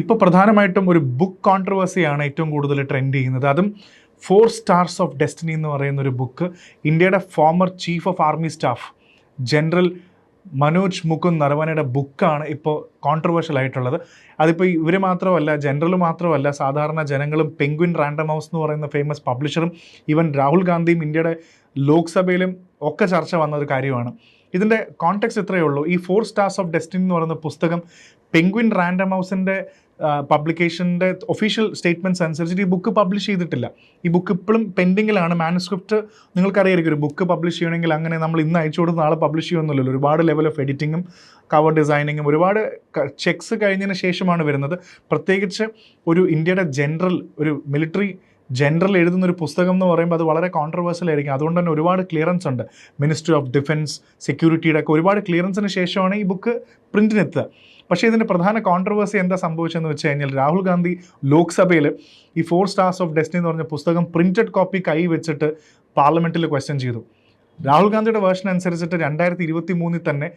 ഇപ്പോൾ പ്രധാനമായിട്ടും ഒരു ബുക്ക് കോൺട്രവേഴ്സിയാണ് ഏറ്റവും കൂടുതൽ ട്രെൻഡ് ചെയ്യുന്നത്. അതും 4 സ്റ്റാർസ് ഓഫ് ഡെസ്റ്റിനി എന്ന് പറയുന്ന ഒരു ബുക്ക് ഇന്ത്യയുടെ former chief of army staff general Manoj Mukund നരവനെയുടെ ബുക്കാണ് ഇപ്പോൾ കോൺട്രവേഴ്ഷ്യൽ ആയിട്ടുള്ളത്. അതിപ്പോൾ ഇവർ മാത്രമല്ല, ജനറൽ മാത്രമല്ല, സാധാരണ ജനങ്ങളും പെൻഗ്വിൻ റാൻഡം ഹൗസ് എന്ന് പറയുന്ന ഫേമസ് പബ്ലിഷറും ഈവൻ രാഹുൽ ഗാന്ധിയും ഇന്ത്യയുടെ ലോക്സഭയിലും ഒക്കെ ചർച്ച വന്ന ഒരു കാര്യമാണ്. ഇതിൻ്റെ കോണ്ടെക്സ്റ്റ് ഇത്രയേ ഉള്ളൂ. ഈ 4 സ്റ്റാർസ് ഓഫ് ഡെസ്റ്റിനി എന്ന് പറയുന്ന പുസ്തകം പെൻഗ്വിൻ റാൻഡം ഹൗസിൻ്റെ പബ്ലിക്കേഷൻ്റെ ഒഫീഷ്യൽ സ്റ്റേറ്റ്മെൻറ്റ്സ് അനുസരിച്ചിട്ട് ഈ ബുക്ക് പബ്ലിഷ് ചെയ്തിട്ടില്ല. ഈ ബുക്ക് ഇപ്പോഴും പെൻഡിങ്ങിലാണ്. മാനുസ്ക്രിപ്റ്റ് നിങ്ങൾക്കറിയായിരിക്കും, ഒരു ബുക്ക് പബ്ലിഷ് ചെയ്യണമെങ്കിൽ അങ്ങനെ നമ്മൾ ഇന്ന് അയച്ചു കൊടുത്ത് നാളെ പബ്ലിഷ് ചെയ്യുമെന്നില്ലല്ലോ. ഒരുപാട് ലെവൽ ഓഫ് എഡിറ്റിങ്ങും കവർ ഡിസൈനിങ്ങും ഒരുപാട് ചെക്സ് കഴിഞ്ഞതിന് ശേഷമാണ് വരുന്നത്. പ്രത്യേകിച്ച് ഒരു ഇന്ത്യയുടെ ജനറൽ, ഒരു മിലിറ്ററി ജനറൽ എഴുതുന്ന ഒരു പുസ്തകം എന്ന് പറയുമ്പോൾ അത് വളരെ കോൺട്രവേഴ്ഷ്യൽ ആയിരിക്കും. അതുകൊണ്ട് തന്നെ ഒരുപാട് ക്ലിയറൻസ് ഉണ്ട്. മിനിസ്ട്രി ഓഫ് ഡിഫൻസ്, സെക്യൂരിറ്റിയുടെ ഒക്കെ ഒരുപാട് ക്ലിയറൻസിന് ശേഷമാണ് ഈ ബുക്ക് പ്രിൻറ്റിനെത്തുക. പക്ഷേ ഇതിൻ്റെ പ്രധാന കോൺട്രവേഴ്സി എന്താ സംഭവിച്ചതെന്ന് വെച്ച് കഴിഞ്ഞാൽ, രാഹുൽ ഗാന്ധി ലോക്സഭയിൽ ഈ 4 സ്റ്റാർസ് ഓഫ് ഡെസ്റ്റിനി എന്ന് പറഞ്ഞ പുസ്തകം പ്രിൻറ്റഡ് കോപ്പി കൈ വെച്ചിട്ട് പാർലമെൻറ്റിൽ ക്വസ്റ്റ്യൻ ചെയ്തു. രാഹുൽ ഗാന്ധിയുടെ വേർഷൻ അനുസരിച്ചിട്ട് 2023 തന്നെ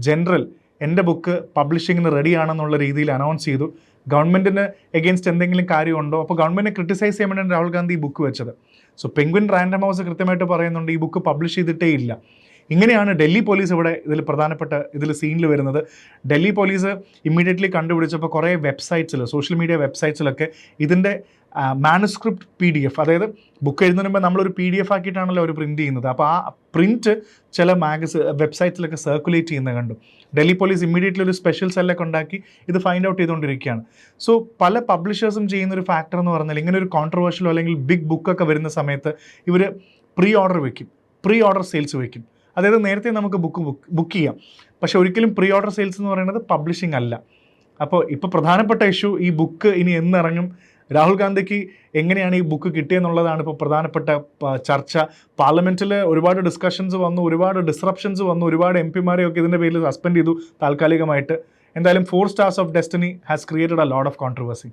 ജനറൽ എൻ്റെ ബുക്ക് പബ്ലിഷിങ്ങിന് റെഡിയാണെന്നുള്ള രീതിയിൽ അനൗൺസ് ചെയ്തു. ഗവൺമെൻറ്റിന് എഗെയിൻസ്റ്റ് എന്തെങ്കിലും കാര്യമുണ്ടോ, അപ്പോൾ ഗവൺമെൻറ്റിനെ ക്രിട്ടിസൈസ് ചെയ്യാൻ വേണ്ടിയാണ് രാഹുൽ ഗാന്ധി ഈ ബുക്ക് വെച്ചത്. സോ പെൻഗ്വിൻ റാൻഡം ഹൗസ് കൃത്യമായിട്ട് പറയുന്നുണ്ട് ഈ ബുക്ക് പബ്ലിഷ് ചെയ്തിട്ടേ ഇല്ല. ഇങ്ങനെയാണ് ഡൽഹി പോലീസ് ഇവിടെ ഇതിൽ സീനിൽ വരുന്നത്. ഡൽഹി പോലീസ് ഇമ്മീഡിയറ്റ്ലി കണ്ടുപിടിച്ചപ്പോൾ കുറേ വെബ്സൈറ്റ്സിൽ, സോഷ്യൽ മീഡിയ വെബ്സൈറ്റ്സിലൊക്കെ ഇതിൻ്റെ മാനുസ്ക്രിപ്റ്റ് PDF, അതായത് ബുക്ക് എഴുതുന്നതിന് മുമ്പ് നമ്മളൊരു PDF ആക്കിയിട്ടാണല്ലോ അവർ പ്രിൻറ്റ് ചെയ്യുന്നത്. അപ്പോൾ ആ പ്രിൻറ്റ് ചില വെബ്സൈറ്റ്സിലൊക്കെ സർക്കുലേറ്റ് ചെയ്യുന്നത് കണ്ടു. ഡൽഹി പോലീസ് ഇമ്മീഡിയറ്റ്ലി ഒരു സ്പെഷ്യൽ സെല്ലൊക്കെ ഉണ്ടാക്കി ഇത് ഫൈൻഡ് ഔട്ട് ചെയ്തുകൊണ്ടിരിക്കുകയാണ്. സോ പല പബ്ലിഷേഴ്സും ചെയ്യുന്നൊരു ഫാക്ടർ എന്ന് പറഞ്ഞാൽ, ഇങ്ങനെ ഒരു കോൺട്രവേഴ്ഷ്യലോ അല്ലെങ്കിൽ ബിഗ് ബുക്കൊക്കെ വരുന്ന സമയത്ത് ഇവർ പ്രീ ഓർഡർ സെയിൽസ് വയ്ക്കും. അതായത് നേരത്തെ നമുക്ക് ബുക്ക് ചെയ്യാം, പക്ഷേ ഒരിക്കലും പ്രീ ഓർഡർ സെയിൽസ് എന്ന് പറയുന്നത് പബ്ലിഷിംഗ് അല്ല. അപ്പോൾ ഇപ്പോൾ പ്രധാനപ്പെട്ട ഇഷ്യൂ ഈ ബുക്ക് ഇനി എന്നിറങ്ങും, രാഹുൽ ഗാന്ധിക്ക് എങ്ങനെയാണ് ഈ ബുക്ക് കിട്ടിയെന്നുള്ളതാണ് ഇപ്പോൾ പ്രധാനപ്പെട്ട ചർച്ച. പാർലമെൻറ്റിൽ ഒരുപാട് ഡിസ്കഷൻസ് വന്നു, ഒരുപാട് ഡിസ്റപ്ഷൻസ് വന്നു, ഒരുപാട് MP-മാരെയൊക്കെ ഇതിൻ്റെ പേരിൽ സസ്പെൻഡ് ചെയ്തു താൽക്കാലികമായിട്ട്. എന്തായാലും 4 stars of destiny has created a lot of controversy.